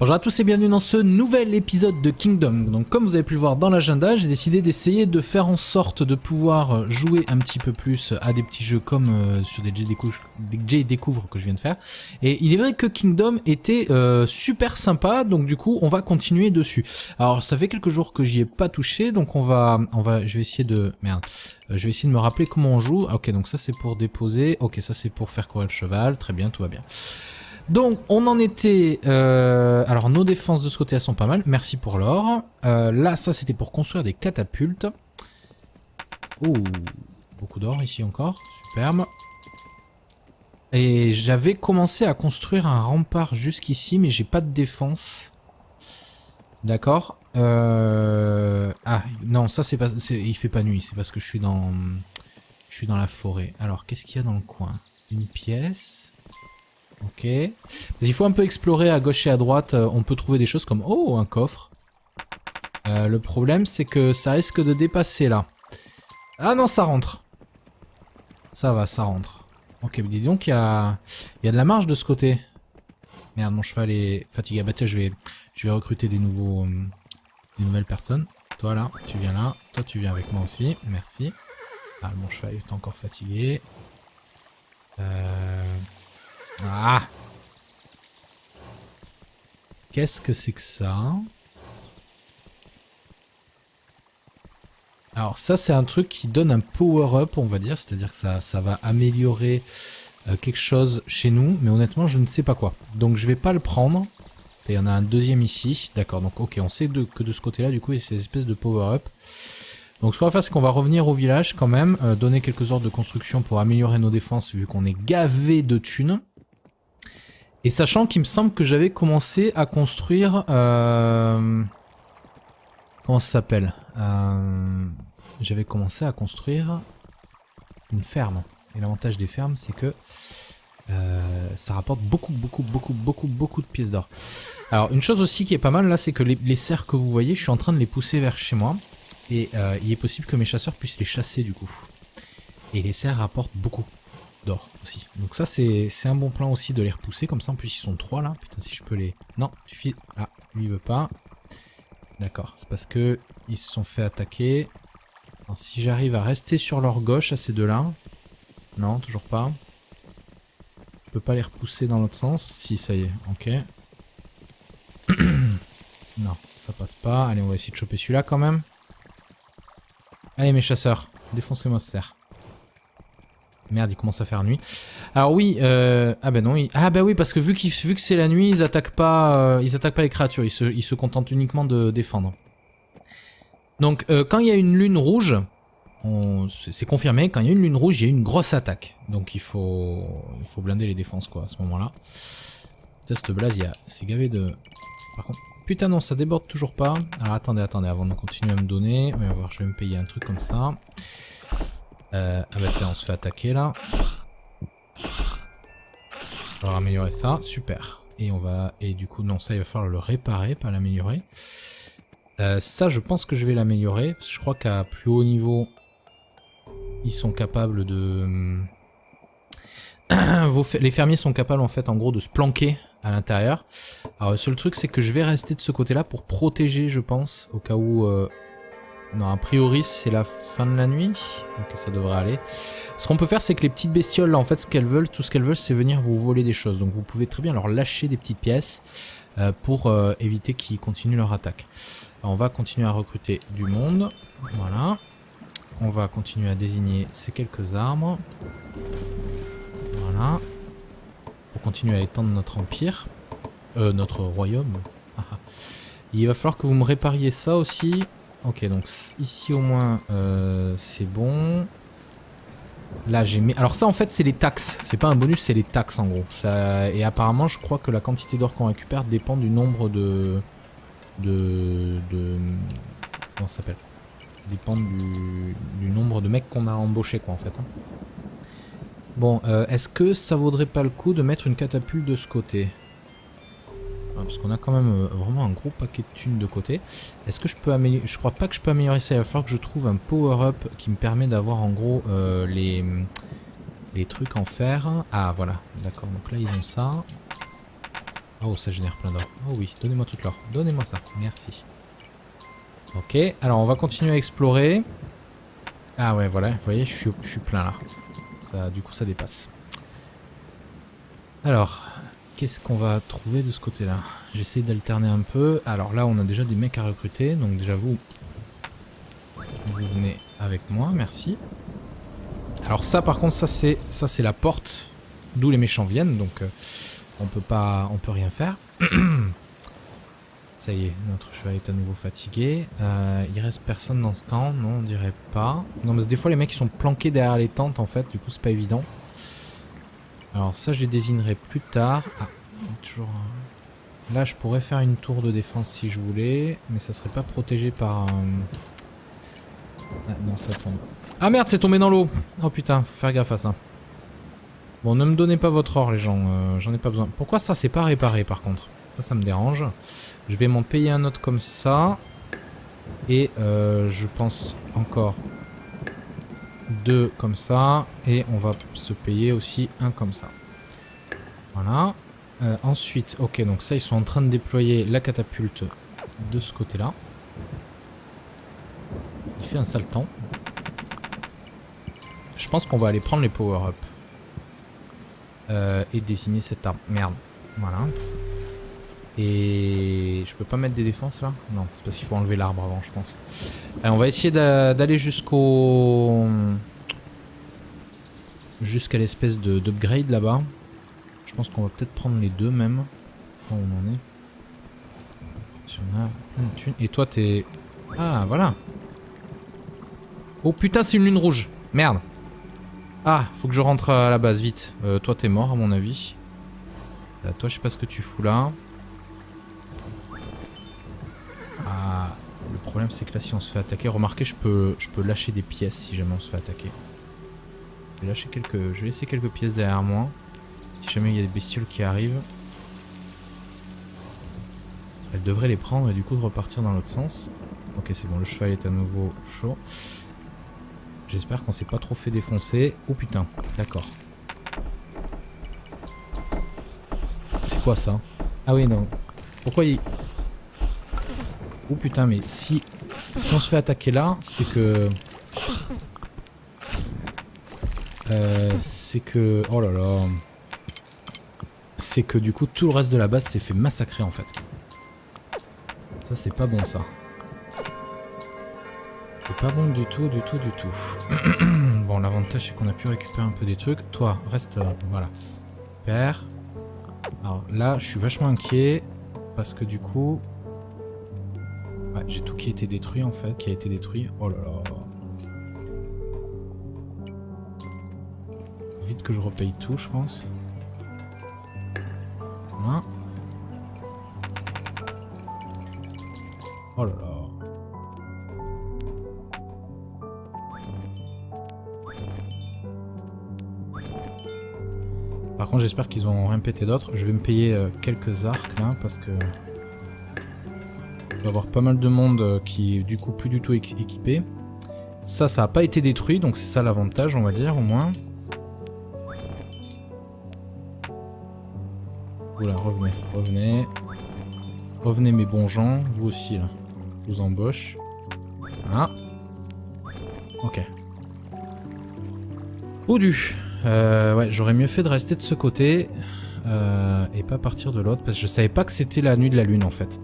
Bonjour à tous et bienvenue dans ce nouvel épisode de Kingdom. Donc comme vous avez pu le voir dans l'agenda, j'ai décidé d'essayer de faire en sorte de pouvoir jouer un petit peu plus à des petits jeux comme sur des J Découvre que je viens de faire. Et il est vrai que Kingdom était super sympa, donc du coup on va continuer dessus. Alors ça fait quelques jours que j'y ai pas touché, donc je vais essayer de... Merde. Je vais essayer de me rappeler comment on joue. Ok, donc ça c'est pour déposer. Ok, ça c'est pour faire courir le cheval. Très bien, tout va bien. Donc on en était... alors nos défenses de ce côté elles sont pas mal, merci pour l'or. Là ça c'était pour construire des catapultes. Oh, beaucoup d'or ici encore, superbe. Et j'avais commencé à construire un rempart jusqu'ici mais j'ai pas de défense. D'accord. Ah non, ça c'est pas... il fait pas nuit, c'est parce que je suis dans la forêt. Alors qu'est-ce qu'il y a dans le coin? Une pièce... Ok. Il faut un peu explorer à gauche et à droite. On peut trouver des choses comme... Oh, un coffre. Le problème, c'est que ça risque de dépasser là. Ah non, ça rentre. Ça va, ça rentre. Ok, dis donc, il y a de la marge de ce côté. Merde, mon cheval est fatigué. Ah bah tiens, je vais recruter des nouvelles personnes. Toi là, tu viens là. Toi, tu viens avec moi aussi. Merci. Ah, mon cheval est encore fatigué. Ah! Qu'est-ce que c'est que ça? Alors ça c'est un truc qui donne un power-up on va dire, c'est-à-dire que ça va améliorer quelque chose chez nous, mais honnêtement je ne sais pas quoi. Donc je vais pas le prendre. Et il y en a un deuxième ici, d'accord, donc ok, on sait que de ce côté-là du coup il y a ces espèces de power-up. Donc ce qu'on va faire c'est qu'on va revenir au village quand même, donner quelques ordres de construction pour améliorer nos défenses vu qu'on est gavé de thunes. Et sachant qu'il me semble que j'avais commencé à construire... comment ça s'appelle? J'avais commencé à construire une ferme. Et l'avantage des fermes, c'est que ça rapporte beaucoup de pièces d'or. Alors une chose aussi qui est pas mal là, c'est que les cerfs que vous voyez, je suis en train de les pousser vers chez moi. Et il est possible que mes chasseurs puissent les chasser du coup. Et les cerfs rapportent beaucoup d'or aussi. Donc ça c'est un bon plan aussi de les repousser comme ça. En plus ils sont 3 là. Putain si je peux les... Non, suffit. Ah, lui il veut pas. D'accord, c'est parce que ils se sont fait attaquer. Alors, si j'arrive à rester sur leur gauche à ces deux-là... Non, toujours pas. Je peux pas les repousser dans l'autre sens. Si, ça y est, ok. Non, ça passe pas. Allez, on va essayer de choper celui-là quand même. Allez mes chasseurs, défoncez-moi ce cerf. Merde, il commence à faire nuit. Alors oui, ah ben non, ah ben oui, parce que vu que c'est la nuit, ils attaquent pas les créatures, ils se contentent uniquement de défendre. Donc quand il y a une lune rouge, c'est confirmé, quand il y a une lune rouge, il y a une grosse attaque. Donc il faut blinder les défenses quoi à ce moment-là. Test blaze, c'est gavé de... Par contre, putain non, ça déborde toujours pas. Alors attendez, avant de continuer à me donner, on va voir, je vais me payer un truc comme ça. Ah bah tiens, on se fait attaquer là. On va améliorer ça, super. Et du coup, non, ça il va falloir le réparer, pas l'améliorer. Ça, je pense que je vais l'améliorer, parce que je crois qu'à plus haut niveau, ils sont capables de... Les fermiers sont capables en fait, en gros, de se planquer à l'intérieur. Alors le seul truc, c'est que je vais rester de ce côté-là pour protéger, je pense, au cas où... Non, a priori, c'est la fin de la nuit. Ok, ça devrait aller. Ce qu'on peut faire, c'est que les petites bestioles, là, en fait, tout ce qu'elles veulent, c'est venir vous voler des choses. Donc vous pouvez très bien leur lâcher des petites pièces pour éviter qu'ils continuent leur attaque. Alors, on va continuer à recruter du monde. Voilà. On va continuer à désigner ces quelques arbres. Voilà. Pour continuer à étendre notre empire. Notre royaume. Il va falloir que vous me répariez ça aussi. Ok, donc ici au moins c'est bon. Là j'ai mis... Alors ça en fait c'est les taxes. C'est pas un bonus, c'est les taxes en gros. Ça... Et apparemment je crois que la quantité d'or qu'on récupère dépend du nombre de... Comment ça s'appelle? Dépend du nombre de mecs qu'on a embauché quoi en fait. Bon, est-ce que ça vaudrait pas le coup de mettre une catapulte de ce côté? Parce qu'on a quand même vraiment un gros paquet de thunes de côté. Est-ce que je peux améliorer... Je crois pas que je peux améliorer ça. Il va falloir que je trouve un power-up qui me permet d'avoir en gros les trucs en fer. Ah voilà, d'accord. Donc là ils ont ça. Oh, ça génère plein d'or. Oh oui, donnez-moi toute l'or. Donnez-moi ça. Merci. Ok, alors on va continuer à explorer. Ah ouais, voilà, vous voyez, je suis plein là. Ça, du coup, ça dépasse. Alors, qu'est-ce qu'on va trouver de ce côté-là? J'essaie d'alterner un peu. Alors là, on a déjà des mecs à recruter. Donc déjà, vous venez avec moi, merci. Alors ça, par contre, ça c'est la porte d'où les méchants viennent. Donc on peut rien faire. Ça y est, notre cheval est à nouveau fatigué. Il reste personne dans ce camp? Non, on dirait pas. Non, parce que des fois les mecs ils sont planqués derrière les tentes en fait, du coup c'est pas évident. Alors ça je les désignerai plus tard. Ah, toujours... Là je pourrais faire une tour de défense si je voulais, mais ça serait pas protégé par... Ah, non, ça tombe. Ah merde, c'est tombé dans l'eau. Oh putain, faut faire gaffe à ça. Bon, ne me donnez pas votre or les gens, j'en ai pas besoin. Pourquoi ça c'est pas réparé par contre? Ça me dérange. Je vais m'en payer un autre comme ça. Et je pense encore 2 comme ça. Et on va se payer aussi un comme ça. Voilà. Ensuite, ok, donc ça, ils sont en train de déployer la catapulte de ce côté-là. Il fait un sale temps. Je pense qu'on va aller prendre les power-up. Et désigner cette arme. Merde. Voilà. Et je peux pas mettre des défenses là? Non, c'est parce qu'il faut enlever l'arbre avant, je pense. Alors, on va essayer d'aller jusqu'au... jusqu'à l'espèce d'upgrade là-bas. Je pense qu'on va peut-être prendre les deux même. Où on en est. Si on a une thune. Et toi t'es... Ah voilà. Oh putain c'est une lune rouge. Merde. Ah, faut que je rentre à la base vite. Toi t'es mort à mon avis. Toi je sais pas ce que tu fous là. Ah, le problème c'est que là si on se fait attaquer, remarquez je peux lâcher des pièces si jamais on se fait attaquer. Je vais laisser quelques pièces derrière moi. Si jamais il y a des bestioles qui arrivent. Elle devrait les prendre et du coup de repartir dans l'autre sens. Ok c'est bon, le cheval est à nouveau chaud. J'espère qu'on s'est pas trop fait défoncer. Oh putain, d'accord. C'est quoi ça? Ah oui non. Pourquoi il... Oh putain mais si on se fait attaquer là, c'est que... c'est que... Oh là là. C'est que du coup tout le reste de la base s'est fait massacrer en fait. Ça c'est pas bon ça. C'est pas bon du tout, du tout, du tout. Bon l'avantage c'est qu'on a pu récupérer un peu des trucs. Toi reste... voilà. Super. Alors là je suis vachement inquiet. Parce que du coup... Ouais, j'ai tout qui a été détruit en fait. Qui a été détruit. Oh là là. Vite que je repaye tout je pense. Voilà. Oh là là. Par contre j'espère qu'ils ont rien pété d'autre. Je vais me payer quelques arcs là parce que... Il va y avoir pas mal de monde qui est du coup plus du tout équipé. Ça a pas été détruit donc c'est ça l'avantage on va dire au moins. Oula, revenez, revenez. Revenez mes bons gens, vous aussi là. Je vous embauche. Voilà. Ok. Oudu. Ouais, j'aurais mieux fait de rester de ce côté. Et pas partir de l'autre. Parce que je savais pas que c'était la nuit de la lune en fait.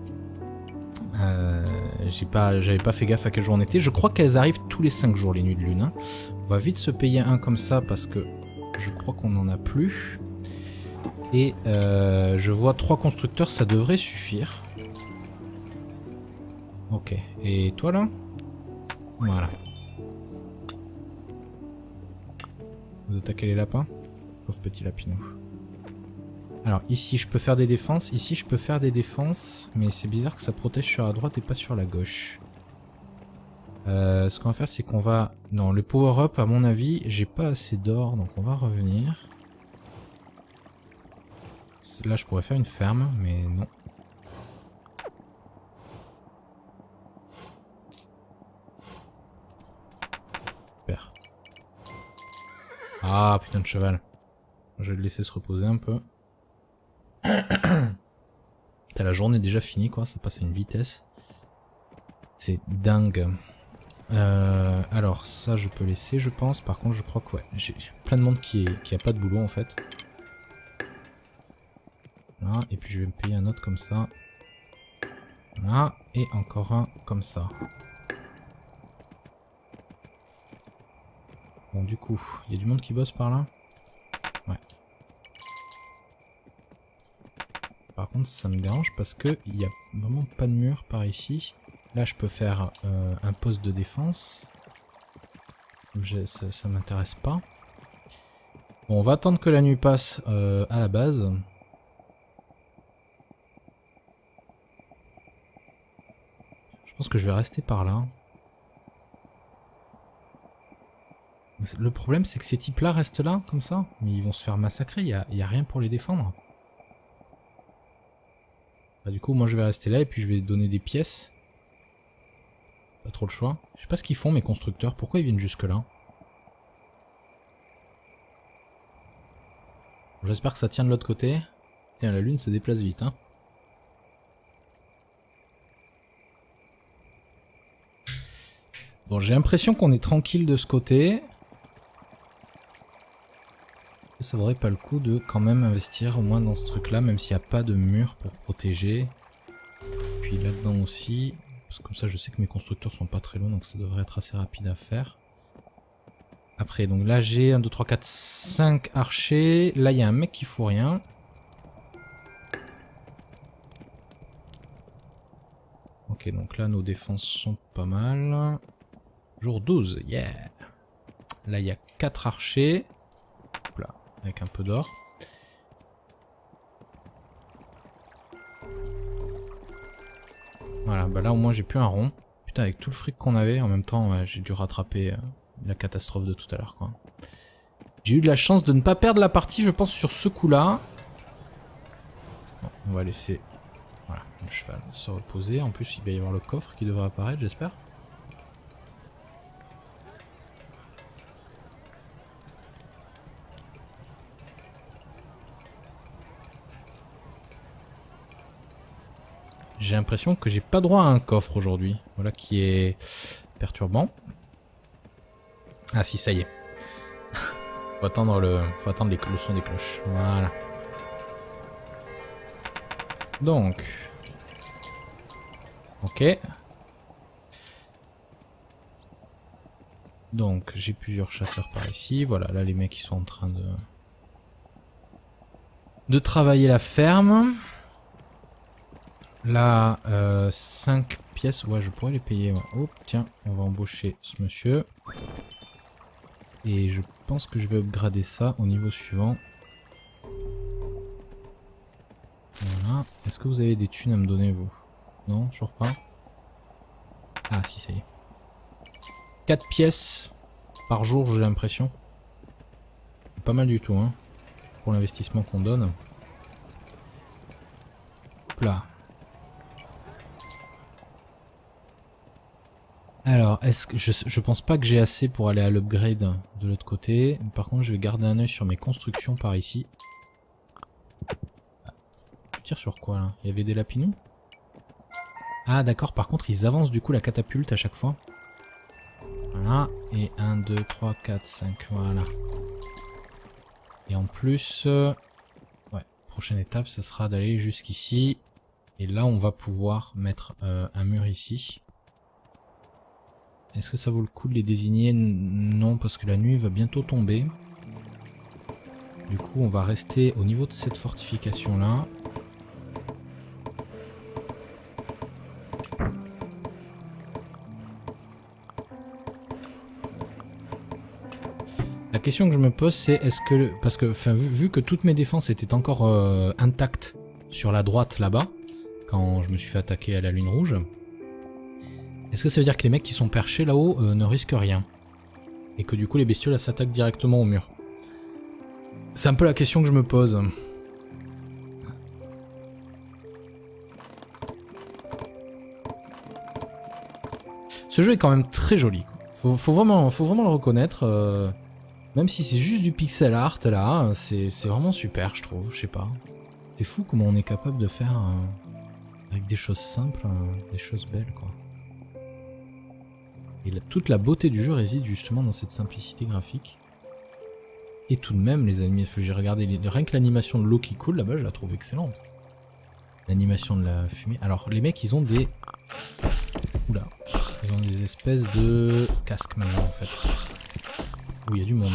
J'avais pas fait gaffe à quel jour on était. Je crois qu'elles arrivent tous les 5 jours les nuits de lune. Hein. On va vite se payer un comme ça parce que je crois qu'on n'en a plus. Et je vois 3 constructeurs, ça devrait suffire. Ok. Et toi là? Voilà. Vous attaquez les lapins? Pauvre petit lapinou. Alors ici je peux faire des défenses, ici je peux faire des défenses, mais c'est bizarre que ça protège sur la droite et pas sur la gauche. Ce qu'on va faire c'est qu'on va... Non, le power-up à mon avis, j'ai pas assez d'or, donc on va revenir. Là je pourrais faire une ferme, mais non. Super. Ah putain de cheval. Je vais le laisser se reposer un peu. journée est déjà finie, quoi. Ça passe à une vitesse. C'est dingue. Alors, ça, je peux laisser, je pense. Par contre, je crois que, ouais, j'ai plein de monde qui a pas de boulot, en fait. Voilà, et puis je vais me payer un autre comme ça. Voilà, et encore un comme ça. Bon, du coup, il y a du monde qui bosse par là? Ouais. Par contre, ça me dérange parce que il n'y a vraiment pas de mur par ici. Là, je peux faire un poste de défense. Ça m'intéresse pas. Bon, on va attendre que la nuit passe à la base. Je pense que je vais rester par là. Le problème, c'est que ces types-là restent là, comme ça. Mais ils vont se faire massacrer, il y a rien pour les défendre. Bah, du coup, moi, je vais rester là et puis je vais donner des pièces. Pas trop le choix. Je sais pas ce qu'ils font, mes constructeurs. Pourquoi ils viennent jusque-là? J'espère que ça tient de l'autre côté. Tiens, la lune se déplace vite, hein. Bon, j'ai l'impression qu'on est tranquille de ce côté. Ça vaudrait pas le coup de quand même investir au moins dans ce truc-là, même s'il n'y a pas de mur pour protéger. Puis là-dedans aussi, parce que comme ça je sais que mes constructeurs sont pas très loin, donc ça devrait être assez rapide à faire. Après, donc là j'ai 1, 2, 3, 4, 5 archers. Là il y a un mec qui fout rien. Ok, donc là nos défenses sont pas mal. Jour 12, yeah. Là il y a 4 archers. Hop là, avec un peu d'or. Voilà, bah là au moins j'ai plus un rond. Putain, avec tout le fric qu'on avait, en même temps ouais, j'ai dû rattraper la catastrophe de tout à l'heure, quoi. J'ai eu de la chance de ne pas perdre la partie, je pense, sur ce coup-là. Bon, on va laisser voilà, le cheval se reposer. En plus, il va y avoir le coffre qui devrait apparaître, j'espère. J'ai l'impression que j'ai pas droit à un coffre aujourd'hui. Voilà qui est perturbant. Ah si, ça y est. Faut attendre le son des cloches. Voilà. Donc. Ok. Donc j'ai plusieurs chasseurs par ici. Voilà, là les mecs ils sont en train de travailler la ferme. Là, 5 pièces. Ouais, je pourrais les payer. Ouais. Oh, tiens, on va embaucher ce monsieur. Et je pense que je vais upgrader ça au niveau suivant. Voilà. Est-ce que vous avez des thunes à me donner, vous? Non, toujours pas. Ah, si, ça y est. 4 pièces par jour, j'ai l'impression. Pas mal du tout, hein. Pour l'investissement qu'on donne. Hop là. Alors, est-ce que je pense pas que j'ai assez pour aller à l'upgrade de l'autre côté. Par contre, je vais garder un œil sur mes constructions par ici. Tu tires sur quoi là? Il y avait des lapinous? Ah d'accord, par contre ils avancent du coup la catapulte à chaque fois. Voilà, et 1, 2, 3, 4, 5, voilà. Et en plus, ouais, prochaine étape ce sera d'aller jusqu'ici. Et là on va pouvoir mettre un mur ici. Est-ce que ça vaut le coup de les désigner? Non, parce que la nuit va bientôt tomber. Du coup, on va rester au niveau de cette fortification-là. La question que je me pose, c'est est-ce que... Parce que, enfin, vu que toutes mes défenses étaient encore intactes sur la droite, là-bas, quand je me suis fait attaquer à la lune rouge... Est-ce que ça veut dire que les mecs qui sont perchés là-haut ne risquent rien? Et que du coup les bestioles s'attaquent directement au mur? C'est un peu la question que je me pose. Ce jeu est quand même très joli. Faut vraiment le reconnaître. Même si c'est juste du pixel art là, c'est vraiment super je trouve, je sais pas. C'est fou comment on est capable de faire des choses simples, hein, des choses belles, quoi. Et toute la beauté du jeu réside justement dans cette simplicité graphique. Et tout de même, les animations, j'ai regardé, rien que l'animation de l'eau qui coule là-bas, je la trouve excellente. L'animation de la fumée. Alors, les mecs, ils ont des... Oula. Ils ont des espèces de casques maintenant, en fait. Où il y a du monde.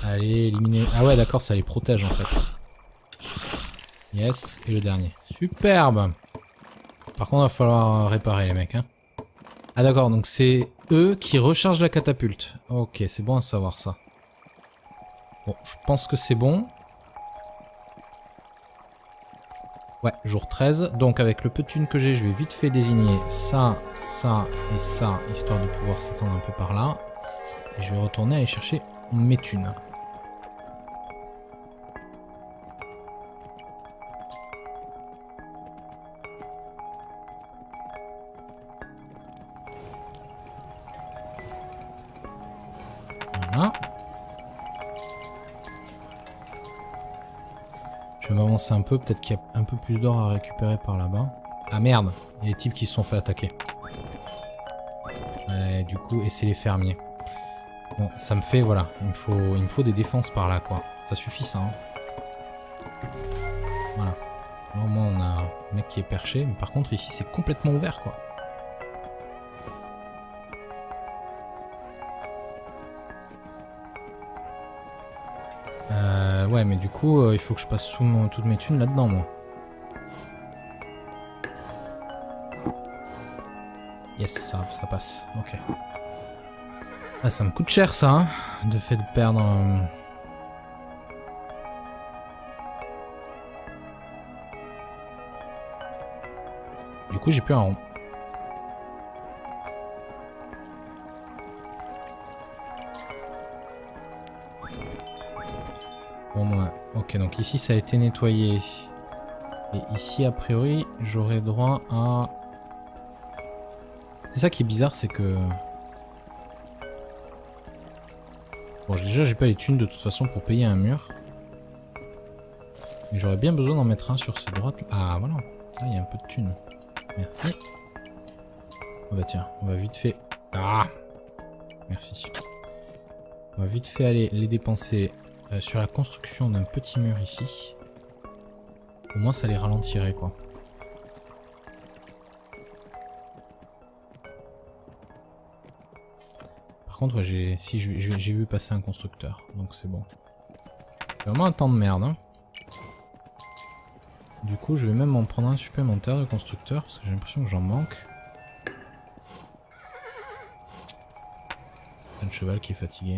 Allez, éliminer... Ah ouais, d'accord, ça les protège, en fait. Yes, et le dernier. Superbe. Par contre, il va falloir réparer, les mecs, hein. Ah d'accord, donc c'est eux qui rechargent la catapulte. Ok, c'est bon à savoir ça. Bon, je pense que c'est bon. Ouais, jour 13. Donc avec le peu de thunes que j'ai, je vais vite fait désigner ça, ça et ça, histoire de pouvoir s'étendre un peu par là. Et je vais retourner aller chercher mes thunes. Voilà. Je vais m'avancer un peu, peut-être qu'il y a un peu plus d'or à récupérer par là-bas. Ah merde, il y a les types qui se sont fait attaquer. Ouais, du coup, et c'est les fermiers. Bon, ça me fait, voilà, il me faut des défenses par là, quoi. Ça suffit, ça, hein. Voilà. Là, au moins, on a un mec qui est perché, mais par contre, ici, c'est complètement ouvert, quoi. Ouais, mais du coup, il faut que je passe toutes mes thunes là-dedans, moi. Yes, ça passe. Ok. Ah, ça me coûte cher, ça, hein, de fait de perdre... Du coup, j'ai plus un rond. Bon, moi... Ok, donc ici, ça a été nettoyé. Et ici, a priori, j'aurai droit à... C'est ça qui est bizarre, c'est que... Bon, déjà, j'ai pas les thunes de toute façon pour payer un mur. Mais j'aurais bien besoin d'en mettre un sur ces droites. Ah, voilà. Là, il y a un peu de thunes. Merci. Oh bah tiens, on va vite fait... Ah! Merci. On va vite fait aller les dépenser sur la construction d'un petit mur ici. Au moins, ça les ralentirait, quoi. Par contre, j'ai vu passer un constructeur, donc c'est bon. C'est vraiment un temps de merde, hein. Du coup, je vais même en prendre un supplémentaire de constructeur, parce que j'ai l'impression que j'en manque. Un cheval qui est fatigué.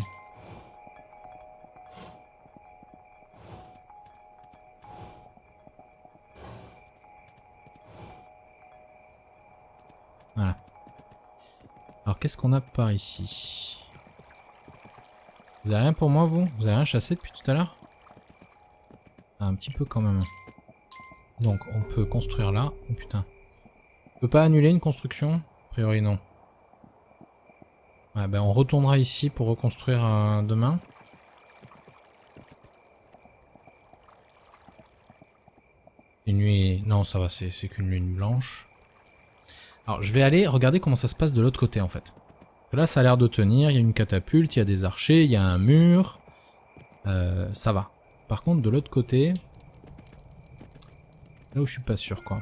Voilà. Alors, qu'est-ce qu'on a par ici? Vous avez rien pour moi, vous? Vous avez rien chassé depuis tout à l'heure? Ah, un petit peu quand même. Donc, on peut construire là. Oh putain. On peut pas annuler une construction? A priori, non. Ouais, ben on retournera ici pour reconstruire demain. Une nuit... Non, ça va, c'est qu'une lune blanche. Alors, je vais aller regarder comment ça se passe de l'autre côté, en fait. Là, ça a l'air de tenir. Il y a une catapulte, il y a des archers, il y a un mur. Ça va. Par contre, de l'autre côté... Là où je suis pas sûr, quoi.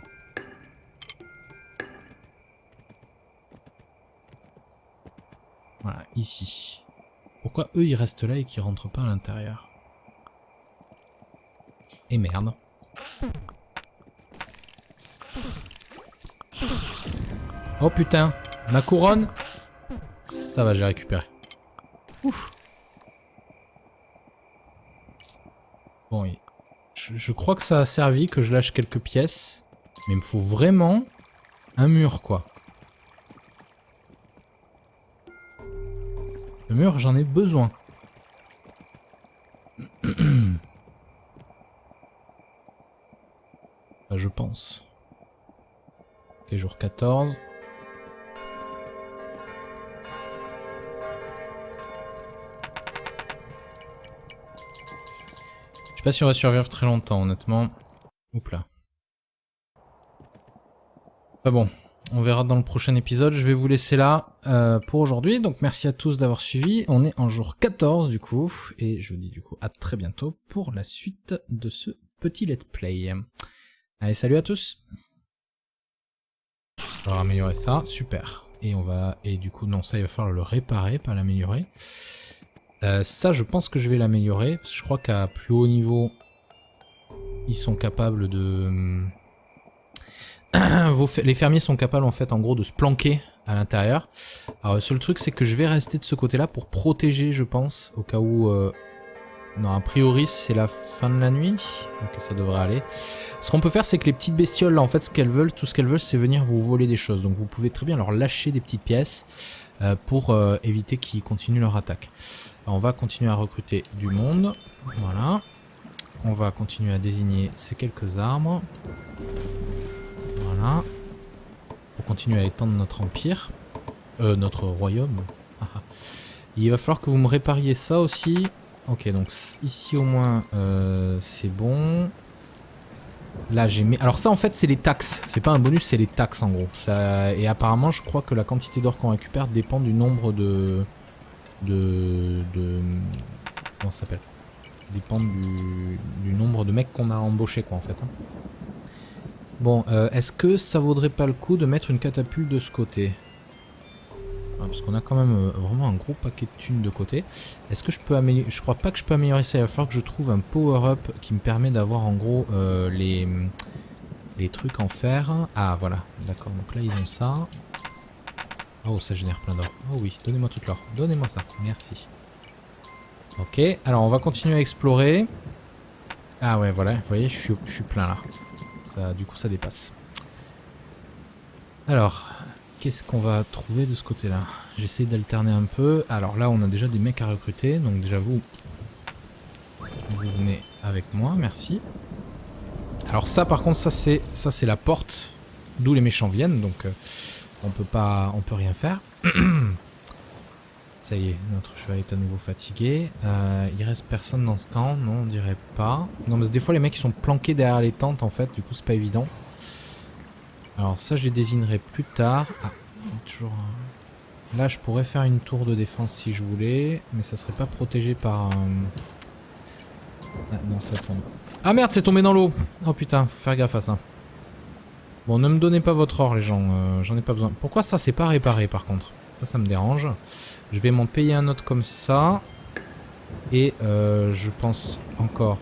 Voilà, ici. Pourquoi eux, ils restent là et qu'ils rentrent pas à l'intérieur? Et merde. Oh putain, ma couronne. Ça va, j'ai récupéré. Ouf. Bon, je crois que ça a servi, que je lâche quelques pièces. Mais il me faut vraiment un mur, quoi. Le mur, j'en ai besoin. Je pense. Ok, jour 14. Je sais pas si on va survivre très longtemps, honnêtement. Oups là. Bah bon, on verra dans le prochain épisode. Je vais vous laisser là pour aujourd'hui. Donc merci à tous d'avoir suivi. On est en jour 14 du coup. Et je vous dis du coup à très bientôt pour la suite de ce petit let's play. Allez, salut à tous. On va améliorer ça, super. Et on va... Et du coup, non, ça il va falloir le réparer, pas l'améliorer. Ça, je pense que je vais l'améliorer. Parce que je crois qu'à plus haut niveau, ils sont capables de... Les fermiers sont capables en fait en gros de se planquer à l'intérieur. Alors le seul truc c'est que je vais rester de ce côté là pour protéger je pense au cas où... Non a priori c'est la fin de la nuit. Ok ça devrait aller. Ce qu'on peut faire c'est que les petites bestioles là en fait ce qu'elles veulent, tout ce qu'elles veulent c'est venir vous voler des choses. Donc vous pouvez très bien leur lâcher des petites pièces pour éviter qu'ils continuent leur attaque. Alors, on va continuer à recruter du monde. Voilà. On va continuer à désigner ces quelques arbres. Voilà. Pour continuer à étendre notre empire. Notre royaume. Il va falloir que vous me répariez ça aussi. Ok, donc ici au moins c'est bon. Là j'ai mis... Alors ça en fait c'est les taxes. C'est pas un bonus, c'est les taxes en gros. Ça... Et apparemment je crois que la quantité d'or qu'on récupère dépend du nombre de... Comment ça s'appelle? Dépend du nombre de mecs qu'on a embauché quoi en fait. Bon, est-ce que ça vaudrait pas le coup de mettre une catapulte de ce côté? Parce qu'on a quand même vraiment un gros paquet de thunes de côté. Est-ce que je peux améliorer? Je crois pas que je peux améliorer ça. Il va falloir que je trouve un power-up qui me permet d'avoir en gros les trucs en fer. Ah voilà, d'accord. Donc là ils ont ça. Oh ça génère plein d'or. Oh oui, donnez-moi toute l'or. Donnez-moi ça. Merci. Ok, alors on va continuer à explorer. Ah ouais voilà, vous voyez, je suis plein là. Ça, du coup ça dépasse. Alors... Qu'est-ce qu'on va trouver de ce côté-là? J'essaie d'alterner un peu. Alors là, on a déjà des mecs à recruter. Donc déjà, vous venez avec moi. Merci. Alors ça, par contre, ça c'est la porte d'où les méchants viennent. Donc on peut rien faire. Ça y est, notre cheval est à nouveau fatigué. Il reste personne dans ce camp? Non, on dirait pas. Non, parce que des fois, les mecs ils sont planqués derrière les tentes, en fait. Du coup, c'est pas évident. Alors ça je les désignerai plus tard. Ah, toujours... Là je pourrais faire une tour de défense si je voulais. Mais ça serait pas protégé par... Ah non ça tombe. Ah merde c'est tombé dans l'eau. Oh putain faut faire gaffe à ça. Bon ne me donnez pas votre or les gens. J'en ai pas besoin. Pourquoi ça c'est pas réparé par contre? Ça me dérange. Je vais m'en payer un autre comme ça. Et je pense encore...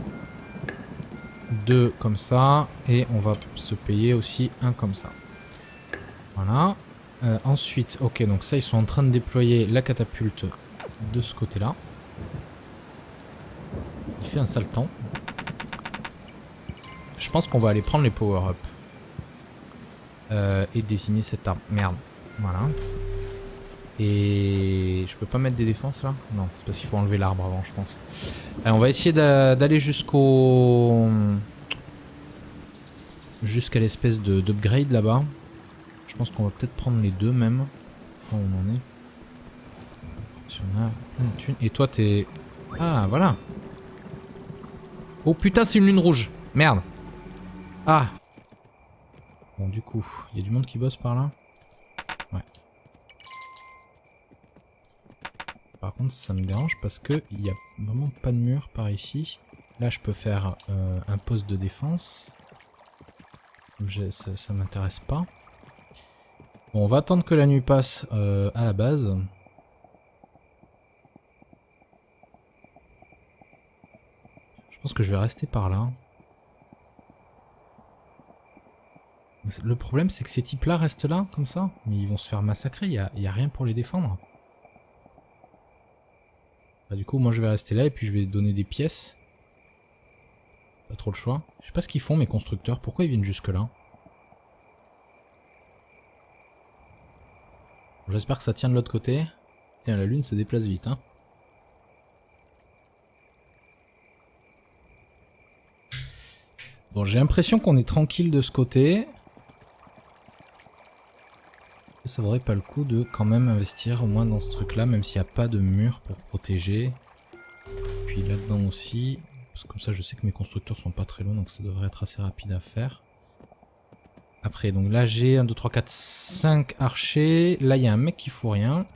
2 comme ça et on va se payer aussi un comme ça. Voilà. Ensuite, ok, donc ça ils sont en train de déployer la catapulte de ce côté-là. Il fait un sale temps. Je pense qu'on va aller prendre les power-up et désigner cette arme. Merde. Voilà. Et je peux pas mettre des défenses là? Non, c'est parce qu'il faut enlever l'arbre avant, je pense. Allez, on va essayer d'aller jusqu'à l'espèce d'upgrade là-bas. Je pense qu'on va peut-être prendre les deux même. Où on en est. Si on a une thune. Et toi t'es... Ah voilà. Oh putain c'est une lune rouge. Merde. Ah. Bon du coup, il y a du monde qui bosse par là. Ouais. Par contre ça me dérange parce que il n'y a vraiment pas de mur par ici. Là je peux faire un poste de défense. Ça m'intéresse pas. Bon, on va attendre que la nuit passe à la base. Je pense que je vais rester par là. Le problème c'est que ces types-là restent là, comme ça. Mais ils vont se faire massacrer, il y a rien pour les défendre. Bah, du coup moi je vais rester là et puis je vais donner des pièces. Pas trop le choix. Je sais pas ce qu'ils font mes constructeurs, pourquoi ils viennent jusque là? J'espère que ça tient de l'autre côté. Tiens, la lune se déplace vite, hein. Bon, j'ai l'impression qu'on est tranquille de ce côté. Ça vaudrait pas le coup de quand même investir au moins dans ce truc-là, même s'il n'y a pas de mur pour protéger. Puis là-dedans aussi, parce que comme ça je sais que mes constructeurs sont pas très longs, donc ça devrait être assez rapide à faire. Après, donc là j'ai 1, 2, 3, 4, 5 archers. Là il y a un mec qui fout rien.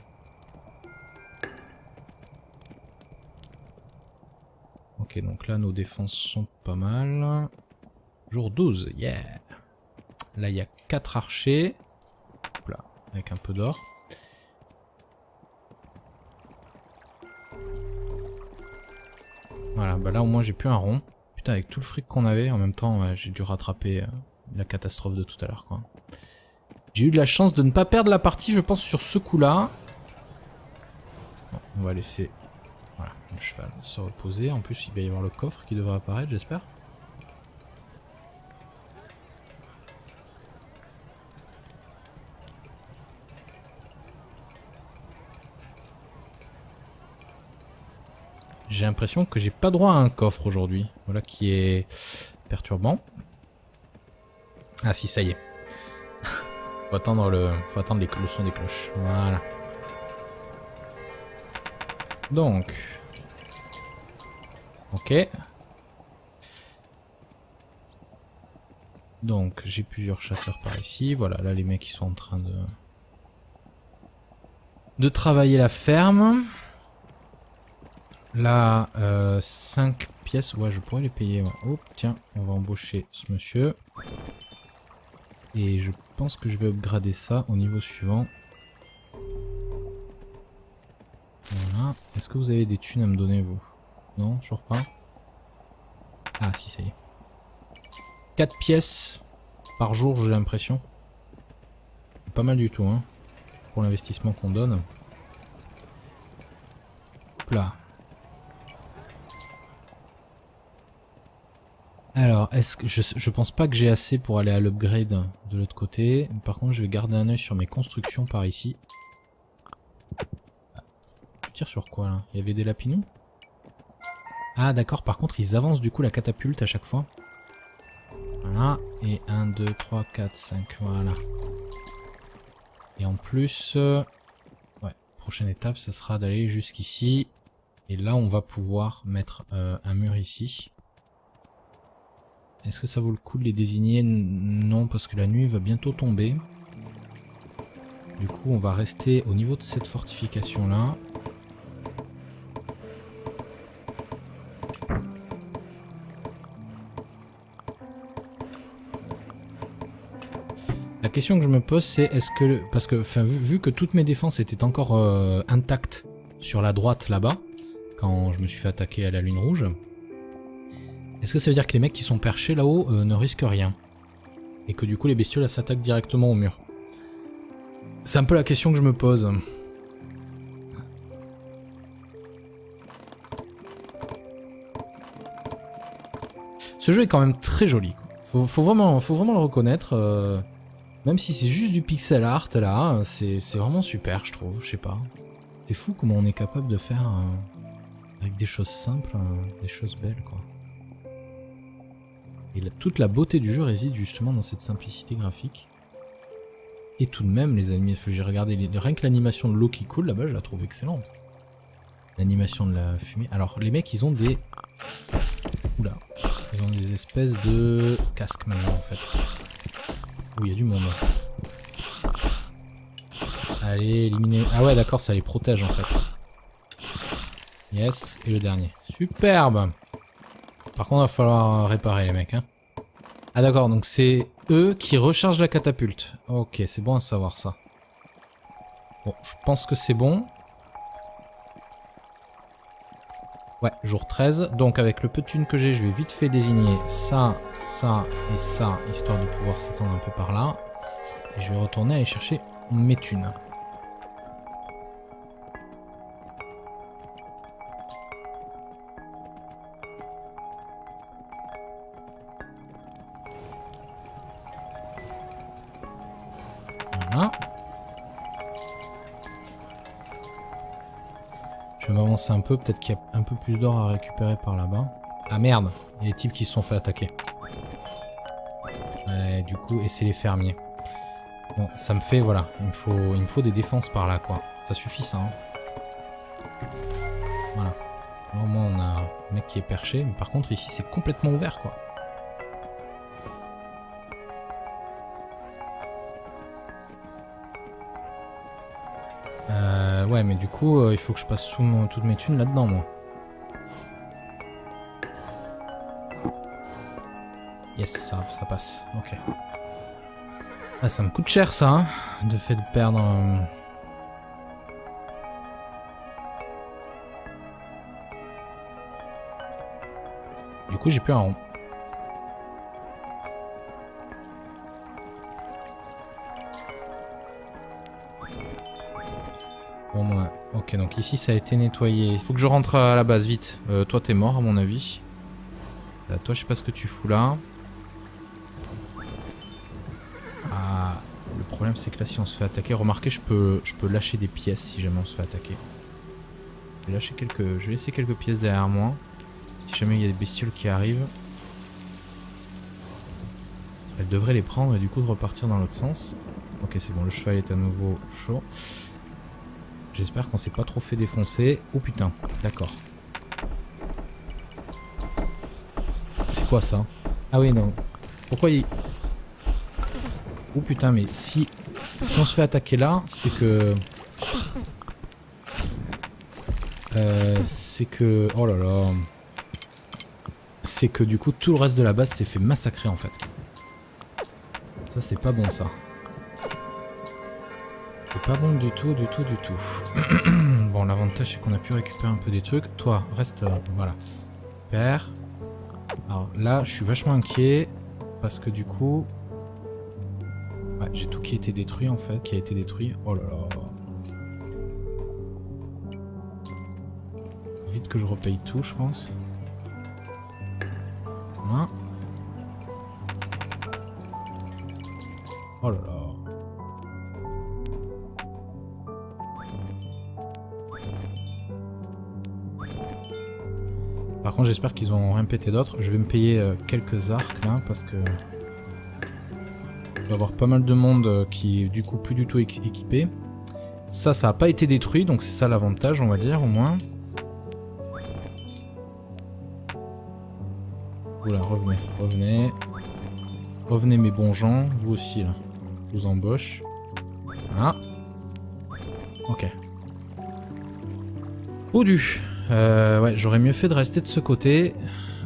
Ok, donc là nos défenses sont pas mal. Jour 12, yeah. Là il y a 4 archers. Hop là, avec un peu d'or. Voilà, bah là au moins j'ai plus un rond. Putain, avec tout le fric qu'on avait, en même temps ouais, j'ai dû rattraper la catastrophe de tout à l'heure quoi. J'ai eu de la chance de ne pas perdre la partie je pense sur ce coup là. Bon, on va laisser voilà, le cheval se reposer. En plus il va y avoir le coffre qui devrait apparaître j'espère. J'ai l'impression que j'ai pas droit à un coffre aujourd'hui. Voilà qui est perturbant. Ah si, ça y est. Faut attendre le son des cloches. Voilà. Donc. Ok. Donc j'ai plusieurs chasseurs par ici. Voilà, là les mecs ils sont en train de travailler la ferme. Là, 5 pièces. Ouais, je pourrais les payer. Ouais. Oh, tiens, on va embaucher ce monsieur. Et je pense que je vais upgrader ça au niveau suivant. Voilà. Est-ce que vous avez des thunes à me donner, vous? Non, toujours pas. Ah, si, ça y est. 4 pièces par jour, j'ai l'impression. Pas mal du tout, hein. Pour l'investissement qu'on donne. Hop là. Alors, est-ce que je pense pas que j'ai assez pour aller à l'upgrade de l'autre côté. Par contre, je vais garder un œil sur mes constructions par ici. Tu tires sur quoi là? Il y avait des lapinous? Ah d'accord, par contre ils avancent du coup la catapulte à chaque fois. Voilà, et 1, 2, 3, 4, 5, voilà. Et en plus, ouais, prochaine étape ce sera d'aller jusqu'ici. Et là on va pouvoir mettre un mur ici. Est-ce que ça vaut le coup de les désigner? Non, parce que la nuit va bientôt tomber. Du coup on va rester au niveau de cette fortification là. La question que je me pose c'est est-ce que... Parce que vu que toutes mes défenses étaient encore intactes sur la droite là-bas, quand je me suis fait attaquer à la lune rouge, est-ce que ça veut dire que les mecs qui sont perchés là-haut ne risquent rien? Et que du coup les bestioles s'attaquent directement au mur? C'est un peu la question que je me pose. Ce jeu est quand même très joli, quoi. Faut vraiment le reconnaître. Même si c'est juste du pixel art là, c'est vraiment super je trouve, je sais pas. C'est fou comment on est capable de faire avec des choses simples, des choses belles quoi. Et toute la beauté du jeu réside justement dans cette simplicité graphique. Et tout de même les animations, j'ai regardé rien que l'animation de l'eau qui coule là-bas, je la trouve excellente. L'animation de la fumée. Alors les mecs ils ont des... Oula. Ils ont des espèces de casques maintenant en fait. Où il y a du monde. Allez, éliminer... Ah ouais d'accord, ça les protège en fait. Yes, et le dernier. Superbe. Par contre il va falloir réparer les mecs. Hein. Ah d'accord, donc c'est eux qui rechargent la catapulte. Ok, c'est bon à savoir ça. Bon, je pense que c'est bon. Ouais, jour 13. Donc avec le peu de thunes que j'ai, je vais vite fait désigner ça, ça et ça, histoire de pouvoir s'étendre un peu par là. Et je vais retourner aller chercher mes thunes. Voilà. Je vais m'avancer un peu, peut-être qu'il y a un peu plus d'or à récupérer par là-bas. Ah merde, il y a des types qui se sont fait attaquer. Ouais, du coup, et c'est les fermiers. Bon, ça me fait, voilà, il me faut des défenses par là, quoi. Ça suffit, ça, hein. Voilà. Là, au moins, on a un mec qui est perché, mais par contre, ici, c'est complètement ouvert, quoi. Ouais, mais du coup, il faut que je passe toutes mes thunes là-dedans, moi. Yes, ça passe. Ok. Ah, ça me coûte cher, ça, hein, de fait de perdre... Du coup, j'ai plus un rond. Bon, moi, ok, donc ici, ça a été nettoyé. Il faut que je rentre à la base, vite. Toi, t'es mort, à mon avis. Là, toi, je sais pas ce que tu fous là. Ah, le problème, c'est que là, si on se fait attaquer... Remarquez, je peux lâcher des pièces si jamais on se fait attaquer. Je vais laisser quelques pièces derrière moi. Si jamais il y a des bestioles qui arrivent. Elle devrait les prendre et du coup de repartir dans l'autre sens. Ok, c'est bon, le cheval est à nouveau chaud. J'espère qu'on s'est pas trop fait défoncer. Oh putain, d'accord. C'est quoi ça? Ah oui, non. Pourquoi il... Oh putain, mais si on se fait attaquer là, c'est que... Oh là là... C'est que du coup tout le reste de la base s'est fait massacrer en fait. Ça c'est pas bon ça. C'est pas bon du tout, du tout, du tout. Bon, l'avantage c'est qu'on a pu récupérer un peu des trucs. Toi, reste... voilà. Super. Alors là, je suis vachement inquiet. Parce que du coup... Ouais, j'ai tout qui a été détruit en fait. Qui a été détruit. Oh là là. Vite que je repaye tout, je pense. Voilà. Oh là là. Par contre, j'espère qu'ils ont rien pété d'autre. Je vais me payer quelques arcs là parce que je vais avoir pas mal de monde qui est du coup plus du tout équipé. Ça a pas été détruit, donc c'est ça l'avantage, on va dire au moins. Oula, revenez mes bons gens, vous aussi là. Je vous embauche. Voilà. Ok. Oudu. Ouais, j'aurais mieux fait de rester de ce côté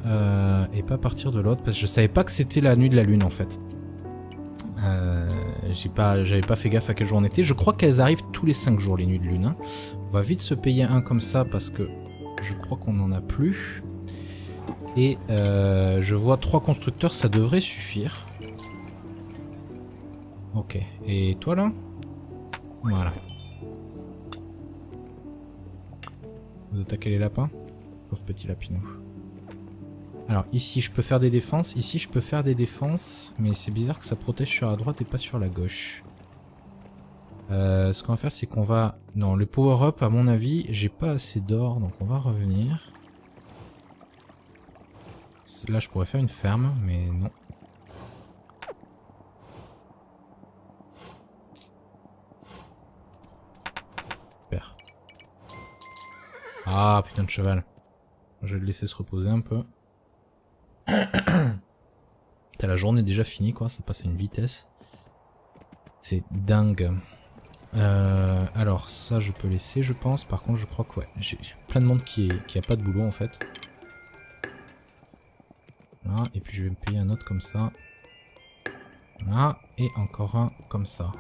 et pas partir de l'autre parce que je savais pas que c'était la nuit de la lune en fait. J'avais pas fait gaffe à quel jour on était. Je crois qu'elles arrivent tous les 5 jours les nuits de lune. Hein. On va vite se payer un comme ça parce que je crois qu'on en a plus. Et je vois 3 constructeurs, ça devrait suffire. Ok. Et toi là? Voilà. Vous attaquez les lapins? Pauvre petit lapinou. Alors ici je peux faire des défenses, ici je peux faire des défenses, mais c'est bizarre que ça protège sur la droite et pas sur la gauche. Ce qu'on va faire c'est qu'on va... Non, le power-up à mon avis, j'ai pas assez d'or, donc on va revenir. Là je pourrais faire une ferme, mais non. Super. Ah putain de cheval. Je vais le laisser se reposer un peu. T'as la journée déjà finie quoi, ça passe à une vitesse. C'est dingue. Alors ça je peux laisser je pense. Par contre je crois que ouais, j'ai plein de monde qui a pas de boulot en fait. Voilà, et puis je vais me payer un autre comme ça. Voilà, et encore un comme ça.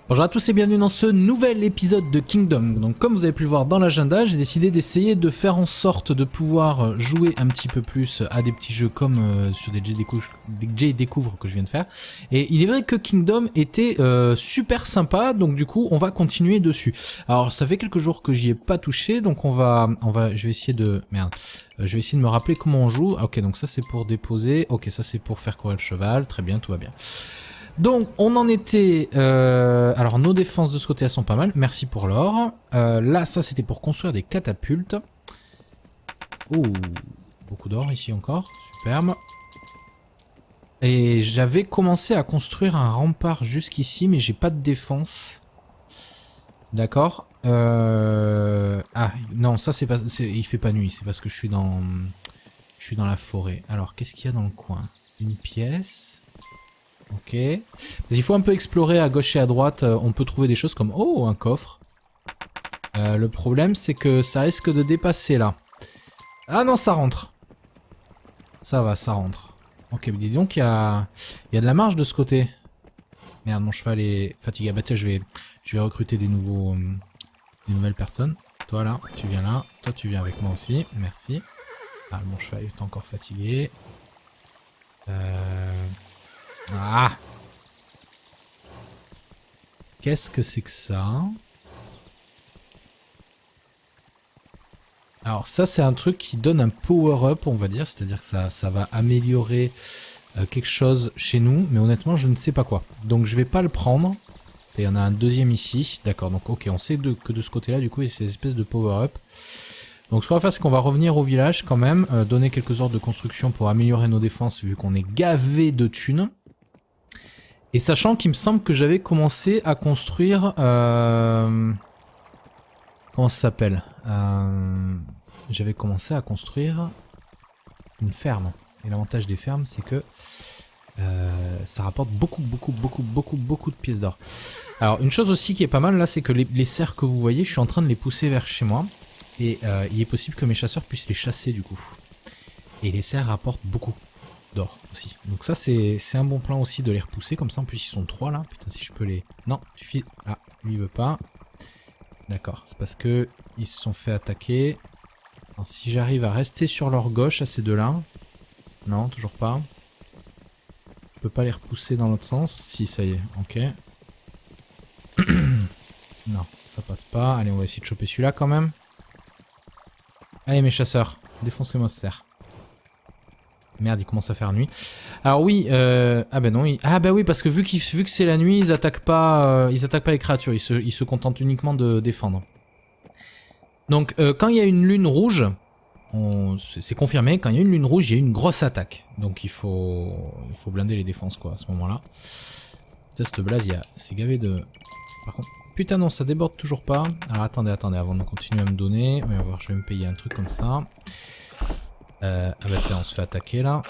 Bonjour à tous et bienvenue dans ce nouvel épisode de Kingdom. Donc comme vous avez pu le voir dans l'agenda, j'ai décidé d'essayer de faire en sorte de pouvoir jouer un petit peu plus à des petits jeux comme sur des J Découvre que je viens de faire. Et il est vrai que Kingdom était super sympa, donc du coup on va continuer dessus. Alors ça fait quelques jours que j'y ai pas touché, donc je vais essayer de... Merde. Je vais essayer de me rappeler comment on joue. Ah, ok, donc ça c'est pour déposer. Ok, ça c'est pour faire courir le cheval. Très bien, tout va bien. Donc on en était... alors nos défenses de ce côté elles sont pas mal, merci pour l'or. Là ça c'était pour construire des catapultes. Oh, beaucoup d'or ici encore, superbe. Et j'avais commencé à construire un rempart jusqu'ici mais j'ai pas de défense. D'accord. Ah non ça c'est pas... il fait pas nuit, c'est parce que je suis dans la forêt. Alors qu'est-ce qu'il y a dans le coin? Une pièce... Ok. Il faut un peu explorer à gauche et à droite. On peut trouver des choses comme... Oh, un coffre. Le problème, c'est que ça risque de dépasser là. Ah non, ça rentre. Ça va, ça rentre. Ok, mais dis donc, il y a de la marge de ce côté. Merde, mon cheval est fatigué. Ah bah tiens, je vais recruter des nouvelles personnes. Toi là, tu viens là. Toi, tu viens avec moi aussi. Merci. Ah, mon cheval est encore fatigué. Ah! Qu'est-ce que c'est que ça? Alors ça, c'est un truc qui donne un power-up, on va dire. C'est-à-dire que ça va améliorer quelque chose chez nous. Mais honnêtement, je ne sais pas quoi. Donc je vais pas le prendre. Et il y en a un deuxième ici. D'accord, donc ok, on sait que de ce côté-là, du coup, il y a ces espèces de power-up. Donc ce qu'on va faire, c'est qu'on va revenir au village quand même. Donner quelques ordres de construction pour améliorer nos défenses, vu qu'on est gavé de thunes. Et sachant qu'il me semble que j'avais commencé à construire... Comment ça s'appelle? J'avais commencé à construire une ferme. Et l'avantage des fermes, c'est que ça rapporte beaucoup de pièces d'or. Alors une chose aussi qui est pas mal là, c'est que les cerfs que vous voyez, je suis en train de les pousser vers chez moi. Et il est possible que mes chasseurs puissent les chasser du coup. Et les cerfs rapportent beaucoup d'or aussi. Donc ça c'est un bon plan aussi de les repousser. Comme ça en plus ils sont 3 là. Putain, si je peux les... Non, suffit. Ah, lui il veut pas. D'accord, c'est parce que ils se sont fait attaquer. Alors, si j'arrive à rester sur leur gauche à ces deux-là... Non, toujours pas. Je peux pas les repousser dans l'autre sens. Si, ça y est, ok. Non, ça passe pas. Allez, on va essayer de choper celui-là quand même. Allez mes chasseurs, défoncez-moi ce cerf. Merde, il commence à faire nuit. Alors oui, ah ben non, ah bah oui, parce que vu que c'est la nuit, ils attaquent pas les créatures, ils se contentent uniquement de défendre. Donc quand il y a une lune rouge, c'est confirmé, quand il y a une lune rouge, il y a une grosse attaque. Donc il faut blinder les défenses quoi à ce moment-là. Cette blaze, c'est gavé de... Par contre, putain non, ça déborde toujours pas. Alors attendez, avant de continuer à me donner, on va voir, je vais me payer un truc comme ça. Ah bah tiens, on se fait attaquer là.